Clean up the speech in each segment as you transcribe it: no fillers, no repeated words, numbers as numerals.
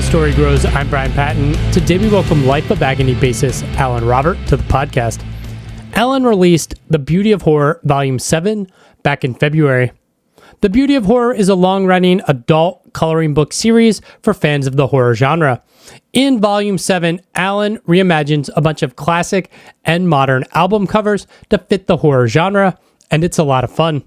story grows, I'm Brian Patton. Today we welcome Life of Agony bassist Alan Robert to the podcast. Alan released The Beauty of Horror Volume 7 back in February. The Beauty of Horror is a long-running adult coloring book series for fans of the horror genre. In Volume 7, Alan reimagines a bunch of classic and modern album covers to fit the horror genre, and it's a lot of fun.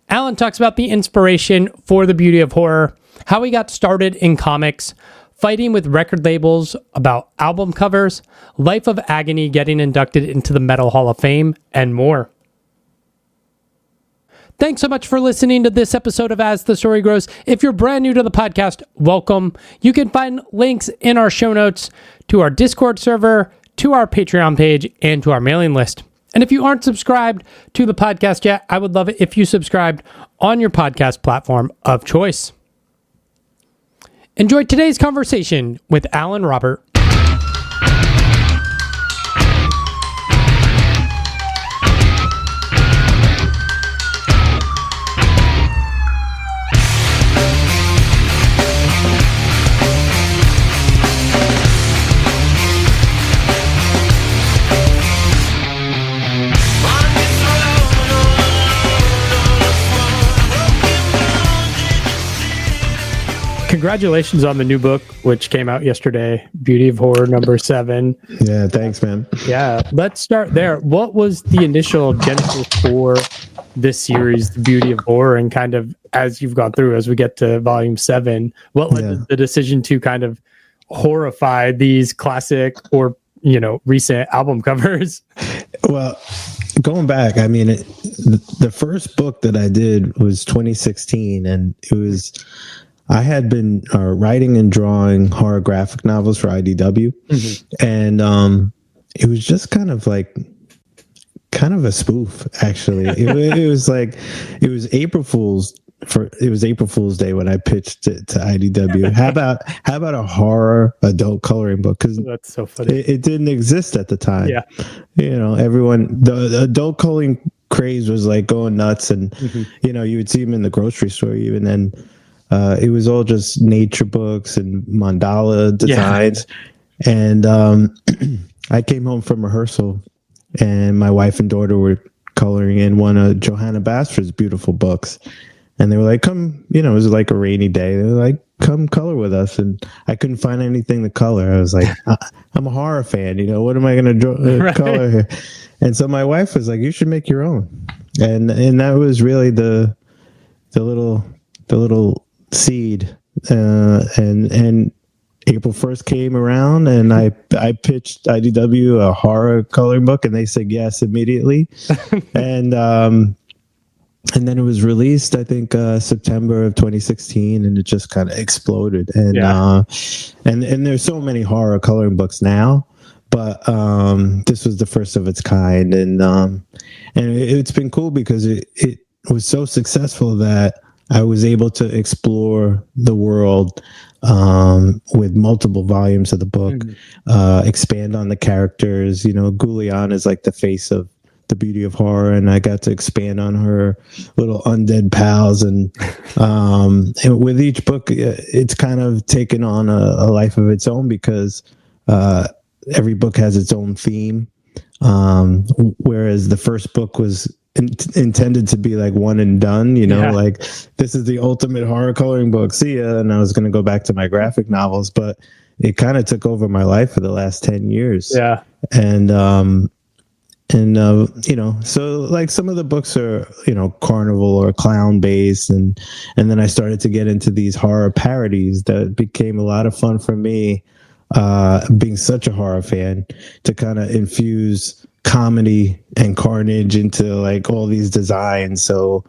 Alan talks about the inspiration for The Beauty of Horror, how he got started in comics, fighting with record labels about album covers, Life of Agony getting inducted into the Metal Hall of Fame, and more. Thanks so much for listening to this episode of As the Story Grows. If you're brand new to the podcast, welcome. You can find links in our show notes to our Discord server, to our Patreon page, and to our mailing list. And if you aren't subscribed to the podcast yet, I would love it if you subscribed on your podcast platform of choice. Enjoy today's conversation with Alan Robert. Congratulations on the new book, which came out yesterday, Beauty of Horror number 7. Yeah, thanks, man. Yeah, let's start there. What was the initial genesis for this series, The Beauty of Horror, and kind of as you've gone through, as we get to Volume 7, what led to the decision to kind of horrify these classic or, recent album covers? Well, going back, I mean, the first book that I did was 2016, and I had been writing and drawing horror graphic novels for IDW, and it was just kind of a spoof, actually. It was April Fool's Day when I pitched it to IDW. How about a horror adult coloring book? Because that's so funny. It didn't exist at the time. Yeah, the adult coloring craze was like going nuts, and you would see them in the grocery store even then. It was all just nature books and mandala designs. Yeah. And I came home from rehearsal, and my wife and daughter were coloring in one of Johanna Basford's beautiful books. And they were like, come, it was like a rainy day. They were like, come color with us. And I couldn't find anything to color. I was like, I'm a horror fan. What am I going to color here? And so my wife was like, you should make your own. And that was really the little seed, and April 1st came around, and I pitched IDW a horror coloring book, and they said yes immediately. and then it was released, I think, September of 2016, and it just kind of exploded. And and there's so many horror coloring books now, but this was the first of its kind, and it's been cool because it was so successful that I was able to explore the world with multiple volumes of the book, expand on the characters. Guliana is like the face of The Beauty of Horror, and I got to expand on her little undead pals. And with each book, it's kind of taken on a life of its own because every book has its own theme, whereas the first book was intended to be like one and done, like this is the ultimate horror coloring book, see ya, and I was going to go back to my graphic novels, but it kind of took over my life for the last 10 years. And so like some of the books are carnival or clown based, and then I started to get into these horror parodies that became a lot of fun for me, being such a horror fan, to kind of infuse comedy and carnage into like all these designs. So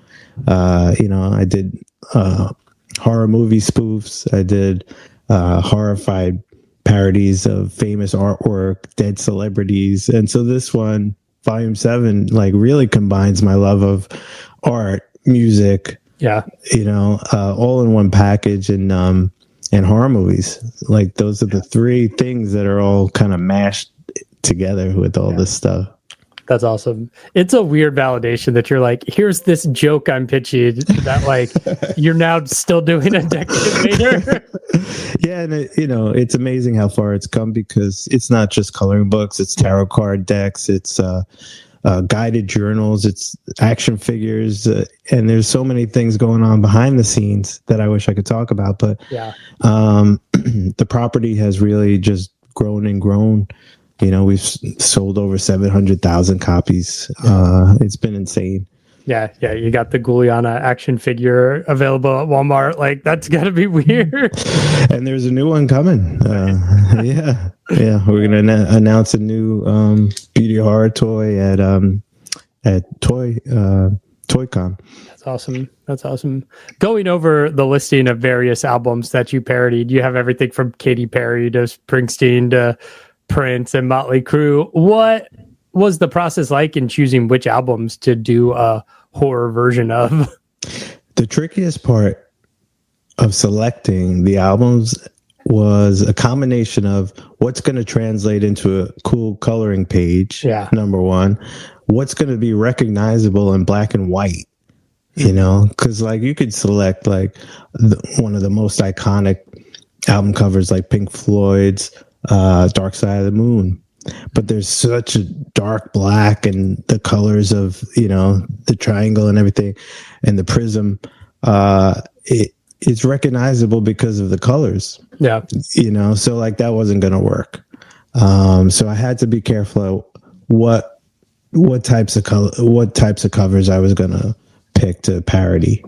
I did horror movie spoofs, I did horrified parodies of famous artwork, dead celebrities, and so this one, Volume 7, like really combines my love of art, music, all in one package, and horror movies. Like those are the three things that are all kind of mashed together with all this stuff. That's awesome. It's a weird validation that you're like, here's this joke I'm pitching that like you're now still doing a decade later. Yeah, and it's amazing how far it's come, because it's not just coloring books, it's tarot card decks, it's guided journals, it's action figures, and there's so many things going on behind the scenes that I wish I could talk about. But yeah, the property has really just grown and grown. We've sold over 700,000 copies. It's been insane. Yeah. You got the Guliana action figure available at Walmart. Like, that's got to be weird. And there's a new one coming. Yeah. We're going to announce a new beauty horror toy at ToyCon. That's awesome. Going over the listing of various albums that you parodied, you have everything from Katy Perry to Springsteen to Prince and Motley Crue. What was the process like in choosing which albums to do a horror version of? The trickiest part of selecting the albums was a combination of what's going to translate into a cool coloring page. Yeah. Number one, what's going to be recognizable in black and white, because like you could select like one of the most iconic album covers, like Pink Floyd's Dark Side of the Moon, but there's such a dark black, and the colors of the triangle and everything and the prism, it's recognizable because of the colors. Yeah. So like that wasn't gonna work. So I had to be careful what types of covers I was gonna pick to parody.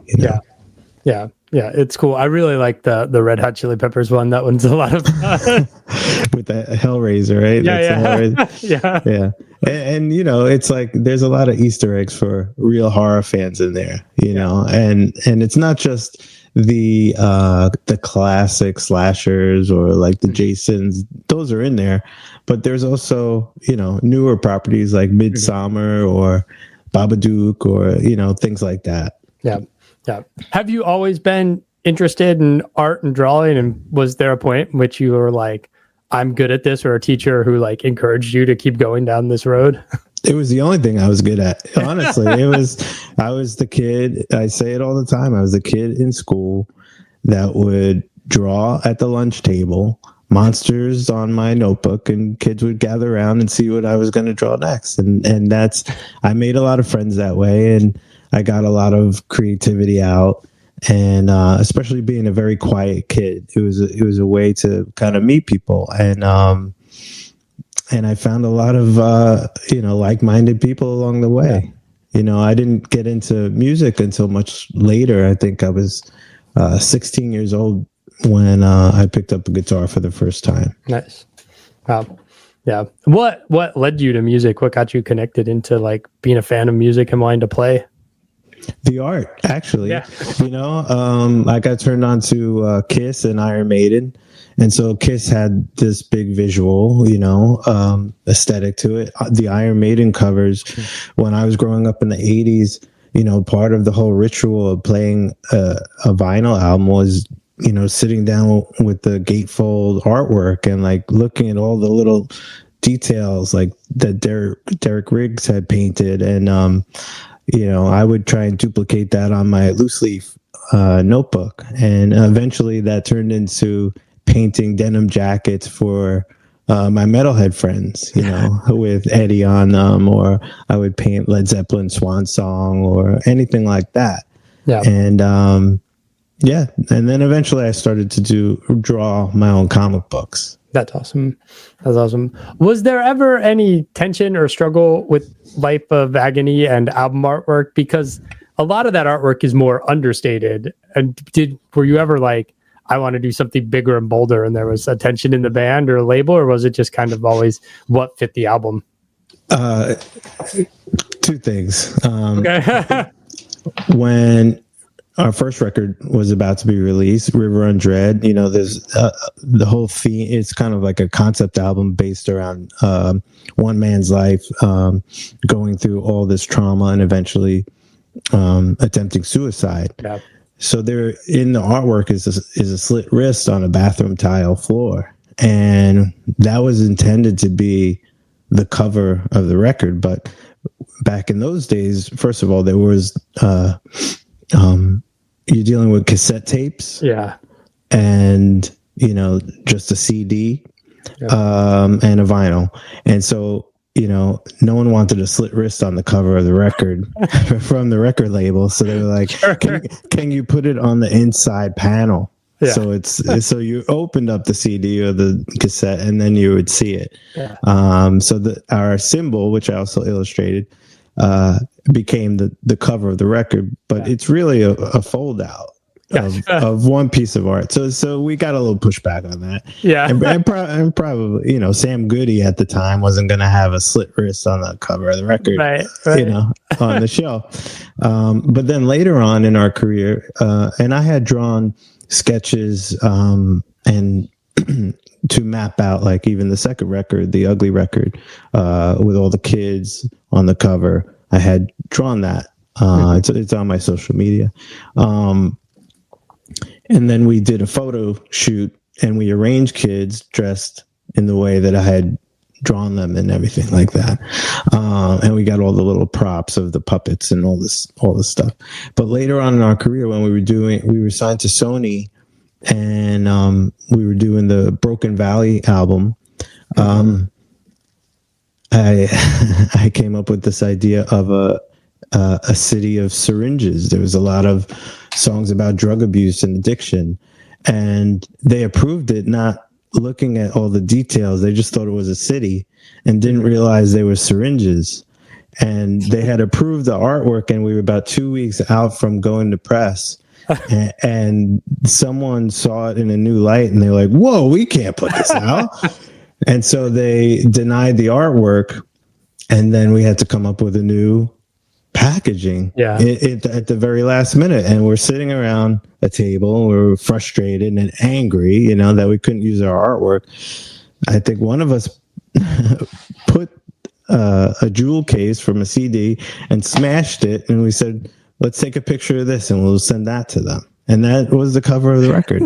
Yeah, it's cool. I really like the Red Hot Chili Peppers one. That one's a lot of fun. With the Hellraiser, right? Yeah. And it's like there's a lot of Easter eggs for real horror fans in there, and it's not just the classic slashers or like the Jasons. Those are in there, but there's also newer properties like Midsummer or Babadook or things like that. Yeah. Have you always been interested in art and drawing? And was there a point in which you were like, I'm good at this, or a teacher who like encouraged you to keep going down this road? It was the only thing I was good at. Honestly, I was the kid. I say it all the time. I was the kid in school that would draw at the lunch table, monsters on my notebook, and kids would gather around and see what I was going to draw next. And I made a lot of friends that way, and I got a lot of creativity out, and especially being a very quiet kid, it was a way to kind of meet people, and I found a lot of like-minded people along the way. Yeah. I didn't get into music until much later. I think I was 16 years old when I picked up a guitar for the first time. Nice. Wow. Yeah. What led you to music? What got you connected into like being a fan of music and wanting to play? The art, actually. Yeah. I got turned on to Kiss and Iron Maiden. And so Kiss had this big visual, aesthetic to it. The Iron Maiden covers, when I was growing up in the 80s, part of the whole ritual of playing a vinyl album was, sitting down with the gatefold artwork and like looking at all the little details like that Derek Riggs had painted. And, I would try and duplicate that on my loose leaf notebook. And eventually that turned into painting denim jackets for my metalhead friends, with Eddie on them, or I would paint Led Zeppelin Swan Song or anything like that. Yeah. And and then eventually I started to draw my own comic books. That's awesome. Was there ever any tension or struggle with Life of Agony and album artwork? Because a lot of that artwork is more understated. And were you ever like, I want to do something bigger and bolder, and there was a tension in the band or label, or was it just kind of always what fit the album? Two things. Okay. When our first record was about to be released, River Undread, there's the whole theme. It's kind of like a concept album based around one man's life, going through all this trauma and eventually attempting suicide. Yeah. So there in the artwork is a slit wrist on a bathroom tile floor. And that was intended to be the cover of the record. But back in those days, first of all, there was you're dealing with cassette tapes, and just a CD, and a vinyl, and so no one wanted a slit wrist on the cover of the record from the record label, so they were like, can you put it on the inside panel? So you opened up the CD or the cassette, and then you would see it. So our symbol, which I also illustrated, became the cover of the record, but it's really a fold out of one piece of art. So we got a little pushback on that. And probably, Sam Goody at the time wasn't going to have a slit wrist on the cover of the record, right. On the show. But then later on in our career, and I had drawn sketches and to map out, like, even the second record, the Ugly record, with all the kids on the cover. I had drawn that. It's on my social media. And then we did a photo shoot, and we arranged kids dressed in the way that I had drawn them and everything like that. And we got all the little props of the puppets and all this stuff. But later on in our career, when we were signed to Sony, and we were doing the Broken Valley album, I came up with this idea of a city of syringes. There was a lot of songs about drug abuse and addiction, and they approved it, not looking at all the details. They just thought it was a city and didn't realize they were syringes. And they had approved the artwork, and we were about 2 weeks out from going to press. And someone saw it in a new light, and they were like, whoa, we can't put this out. And so they denied the artwork, and then we had to come up with a new packaging at the very last minute. And we're sitting around a table, and we're frustrated and angry, that we couldn't use our artwork. I think one of us put a jewel case from a CD and smashed it, and we said, let's take a picture of this and we'll send that to them. And that was the cover of the record.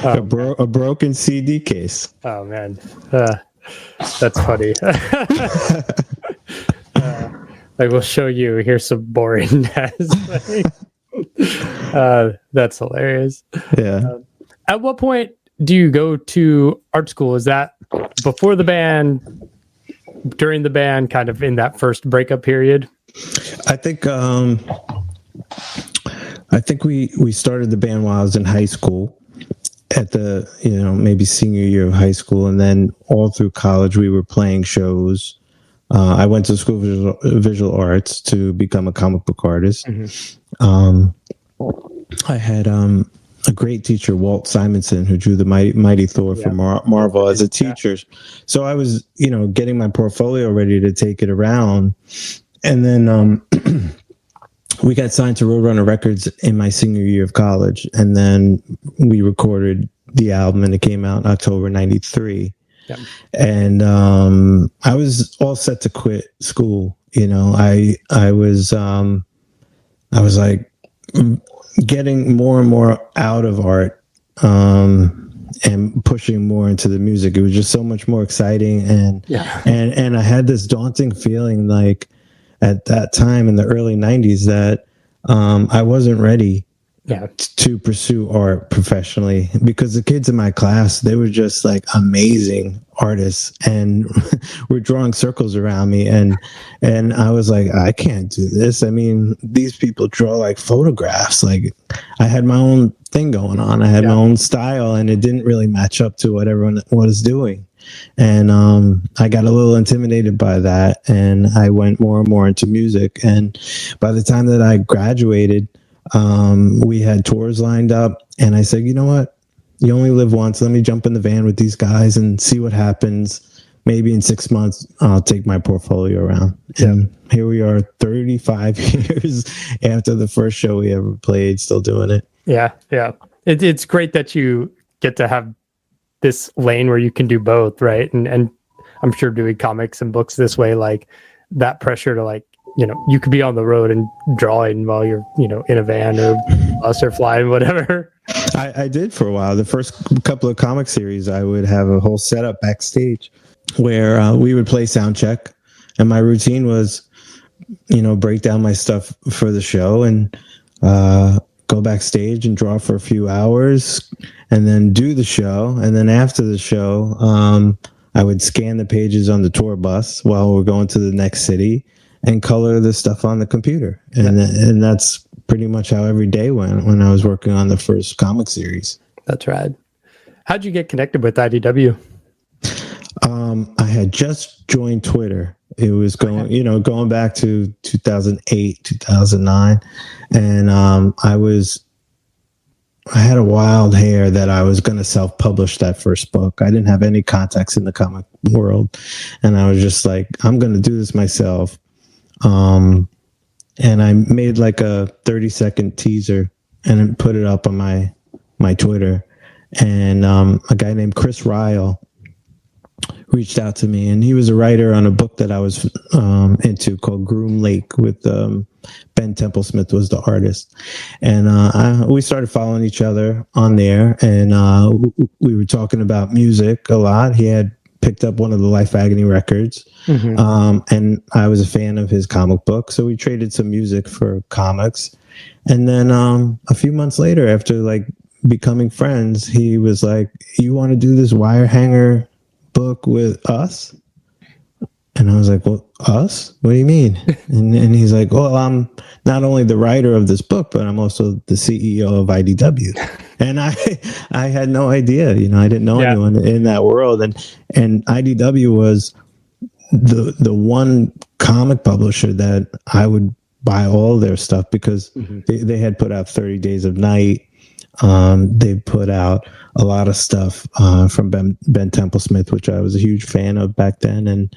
A broken CD case. Oh, man. That's funny. I will show you. Here's some boringness. That's hilarious. Yeah. At what point do you go to art school? Is that before the band, during the band, kind of in that first breakup period? I think we started the band while I was in high school, at the maybe senior year of high school, and then all through college we were playing shows. I went to school of visual arts to become a comic book artist. I had a great teacher, Walt Simonson, who drew the Mighty Thor for Marvel as a teacher. So I was getting my portfolio ready to take it around. And then we got signed to Roadrunner Records in my senior year of college. And then we recorded the album, and it came out in October 93. Yep. And I was all set to quit school. I was like getting more and more out of art, and pushing more into the music. It was just so much more exciting. And I had this daunting feeling, like, at that time in the early 90s, that I wasn't ready to pursue art professionally, because the kids in my class, they were just like amazing artists and were drawing circles around me. And I was like, I can't do this. I mean, these people draw like photographs. Like, I had my own thing going on. I had my own style, and it didn't really match up to what everyone was doing. And I got a little intimidated by that, and I went more and more into music. And by the time that I graduated, we had tours lined up, and I said, you know what? You only live once. Let me jump in the van with these guys and see what happens. Maybe in 6 months, I'll take my portfolio around. And here we are, 35 years after the first show we ever played, still doing it. Yeah. It's great that you get to have this lane where you can do both, right? And I'm sure doing comics and books this way, like, that pressure to, like, you could be on the road and drawing while you're in a van or bus or flying, whatever. I did for a while. The first couple of comic series, I would have a whole setup backstage where we would play sound check, and my routine was break down my stuff for the show and go backstage and draw for a few hours and then do the show. And then after the show, I would scan the pages on the tour bus while we're going to the next city and color the stuff on the computer. And that's pretty much how every day went when I was working on the first comic series. That's right. How'd you get connected with IDW? I had just joined Twitter. It was going back to 2008, 2009. And I had a wild hair that I was going to self-publish that first book. I didn't have any contacts in the comic world. And I was just like, I'm going to do this myself. And I made like a 30-second teaser and put it up on my Twitter. And a guy named Chris Ryle reached out to me, and he was a writer on a book that I was into called Groom Lake with Ben Templesmith was the artist. And we started following each other on there, and we were talking about music a lot. He had picked up one of the Life of Agony records, and I was a fan of his comic book, so we traded some music for comics. And then a few months later, after like becoming friends, he was like, "You want to do this wire hanger book with us?" And I was like, "Well, us? What do you mean?" And he's like, "Well, I'm not only the writer of this book, but I'm also the CEO of IDW." And I had no idea, I didn't know anyone in that world. And IDW was the one comic publisher that I would buy all their stuff because they had put out 30 Days of Night. They put out a lot of stuff from Ben Templesmith, which I was a huge fan of back then.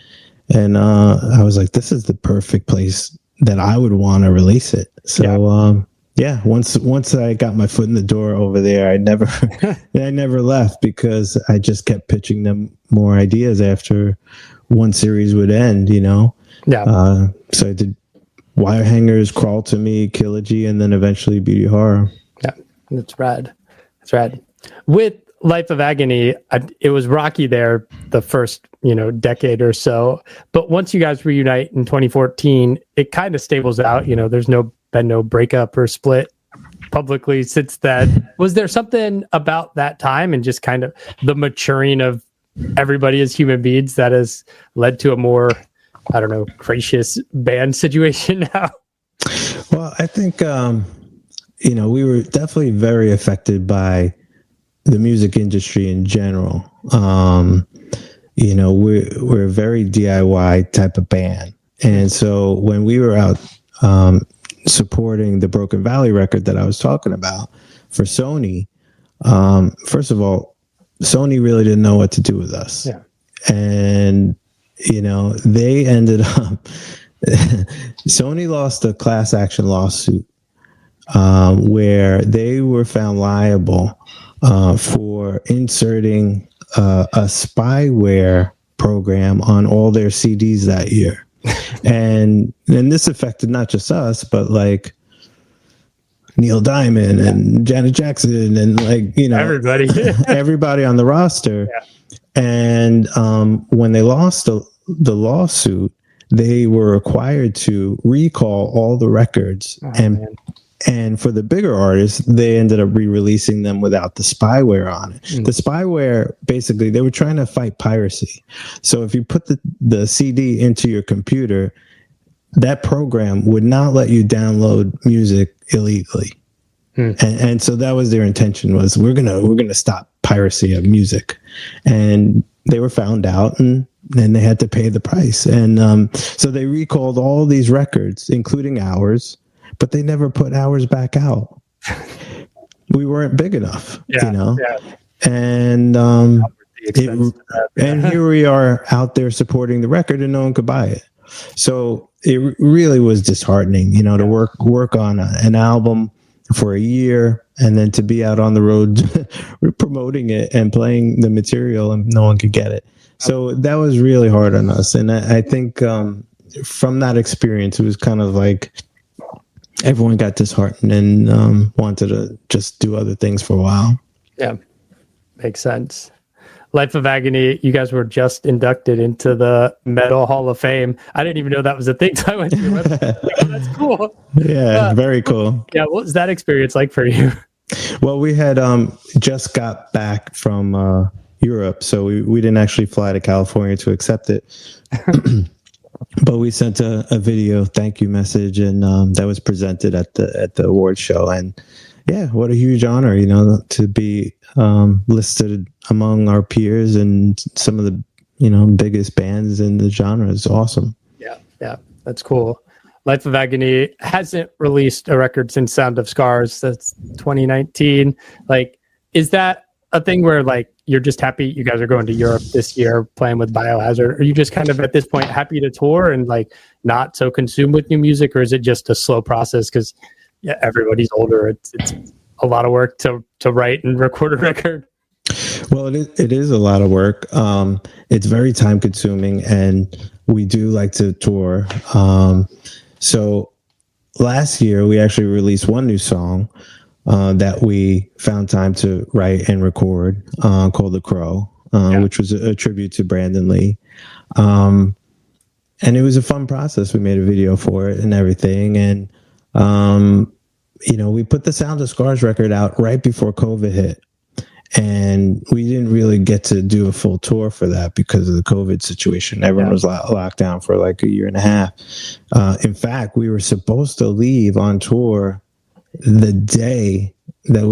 And I was like, this is the perfect place that I would want to release it. So, once I got my foot in the door over there, I never left because I just kept pitching them more ideas after one series would end, Yeah. So I did Wire Hangers, Crawl to Me, Killogy, and then eventually Beauty Horror. Yeah, that's rad. That's rad. With Life of Agony, it was rocky there the first, decade or so. But once you guys reunite in 2014, it kind of stables out. There's been no breakup or split publicly since then. Was there something about that time and just kind of the maturing of everybody as human beings that has led to a more, gracious band situation now? Well, I think, we were definitely very affected by the music industry in general. We're a very DIY type of band. And so when we were out supporting the Broken Valley record that I was talking about for Sony, first of all, Sony really didn't know what to do with us. Yeah. And, they ended up, Sony lost a class action lawsuit where they were found liable for inserting a spyware program on all their CDs that year. And this affected not just us, but like Neil Diamond and Janet Jackson and everybody everybody on the roster. Yeah. And when they lost the lawsuit, they were required to recall all the records. And for the bigger artists, they ended up re-releasing them without the spyware on it. The spyware, basically, they were trying to fight piracy. So if you put the CD into your computer, that program would not let you download music illegally. And so that was their intention, was we're gonna stop piracy of music. And they were found out, and they had to pay the price. And so they recalled all these records, including ours, but they never put ours back out. We weren't big enough, Yeah. And and here we are out there supporting the record, and no one could buy it. So it really was disheartening, to work on an album for a year and then to be out on the road promoting it and playing the material, and no one could get it. So that was really hard on us. And I think from that experience, it was kind of like everyone got disheartened and wanted to just do other things for a while. Yeah, makes sense. Life of Agony, you guys were just inducted into the Metal Hall of Fame. I didn't even know that was a thing. So I went to your website. Like, oh, that's cool. Yeah, very cool. Yeah, what was that experience like for you? Well, we had just got back from Europe, so we didn't actually fly to California to accept it. But we sent a video thank you message, and that was presented at the award show. And yeah, what a huge honor, to be listed among our peers and some of the biggest bands in the genre is awesome. Yeah, that's cool. Life of Agony hasn't released a record since Sound of Scars. That's 2019. Like, is that a thing where like you're just happy you guys are going to Europe this year playing with Biohazard? Are you just kind of at this point happy to tour and like not so consumed with new music, or is it just a slow process because everybody's older? It's a lot of work to write and record a record. Well, it is a lot of work. It's very time consuming, and we do like to tour. So last year we actually released one new song that we found time to write and record called The Crow, which was a tribute to Brandon Lee. And it was a fun process. We made a video for it and everything. And, we put the Sound of Scars record out right before COVID hit. And we didn't really get to do a full tour for that because of the COVID situation. Everyone was locked down for like a year and a half. In fact, we were supposed to leave on tour the day that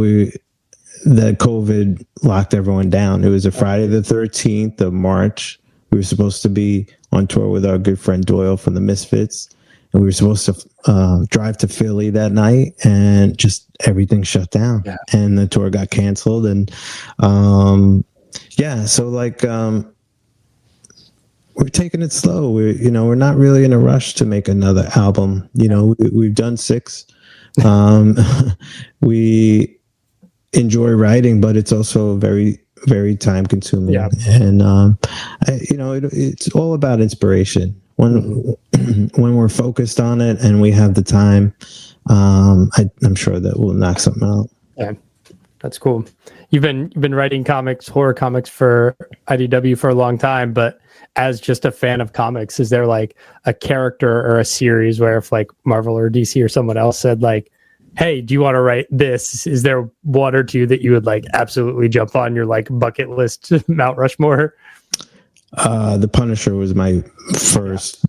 COVID locked everyone down. It was a Friday the 13th of March. We were supposed to be on tour with our good friend Doyle from the Misfits. And we were supposed to drive to Philly that night, and just everything shut down, and the tour got canceled. And so like we're taking it slow. We're not really in a rush to make another album. We've done 6. We enjoy writing, but it's also very, very time consuming. Yeah. And it's all about inspiration. When we're focused on it and we have the time, I'm sure that we'll knock something out. Yeah, that's cool. You've been writing horror comics for IDW for a long time, but as just a fan of comics, is there like a character or a series where if like Marvel or DC or someone else said like, hey, do you want to write this? Is there one or two that you would like absolutely jump on your like bucket list Mount Rushmore? The Punisher was my first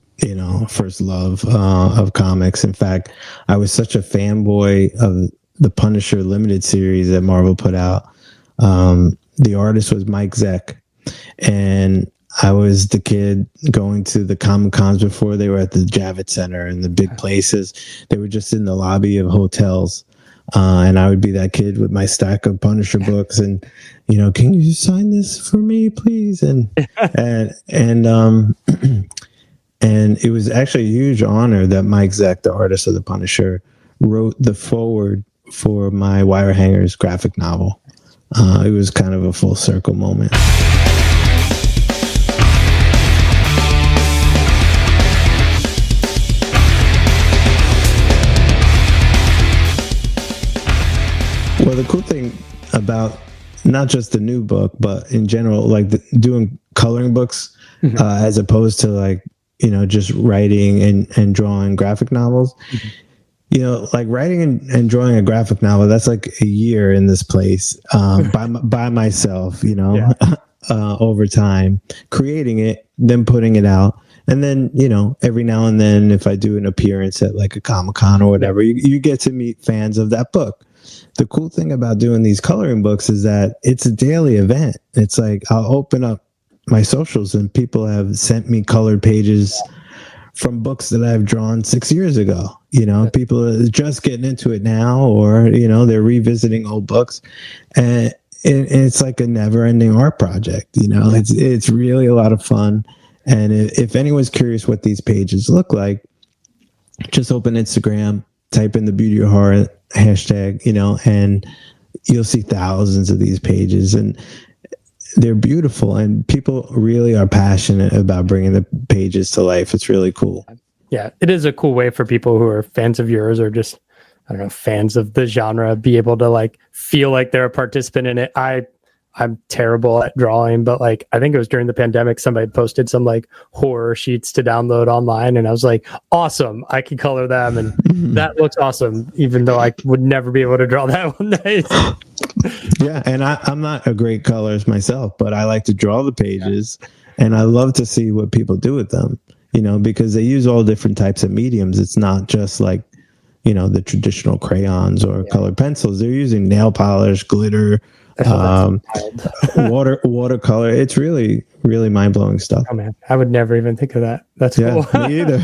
love of comics. In fact, I was such a fanboy of the Punisher limited series that Marvel put out. The artist was Mike Zeck, and I was the kid going to the Comic Cons before they were at the Javits Center and the big places. They were just in the lobby of hotels. And I would be that kid with my stack of Punisher books and, can you sign this for me, please? And it was actually a huge honor that Mike Zeck, the artist of the Punisher, wrote the foreword for my Wire Hangers graphic novel. It was kind of a full circle moment. Well, the cool thing about not just the new book, but in general, like doing coloring books, as opposed to like, just writing and drawing graphic novels, like writing and drawing a graphic novel, that's like a year in this place, by myself, over time, creating it, then putting it out. And then, every now and then, if I do an appearance at like a Comic-Con or whatever, you get to meet fans of that book. The cool thing about doing these coloring books is that it's a daily event. It's like I'll open up my socials and people have sent me colored pages from books that I've drawn 6 years ago. People are just getting into it now, or, they're revisiting old books. And it's like a never ending art project. It's really a lot of fun. And if anyone's curious what these pages look like, just open Instagram, type in the Beauty of Horror hashtag, and you'll see thousands of these pages, and they're beautiful, and people really are passionate about bringing the pages to life. It's really cool. Yeah, it is a cool way for people who are fans of yours or just, I don't know, fans of the genre, be able to like feel like they're a participant in it. I I'm terrible at drawing, but like I think it was during the pandemic, somebody posted some like horror sheets to download online, and I was like, awesome, I can color them, and that looks awesome, even though I would never be able to draw that one day. Yeah, and I'm not a great colorist myself, but I like to draw the pages, and I love to see what people do with them, you know, because they use all different types of mediums. It's not just like, you know, the traditional crayons or colored pencils. They're using nail polish, glitter, watercolor. It's really, really mind-blowing stuff. Oh man, I would never even think of that. That's cool. Me either.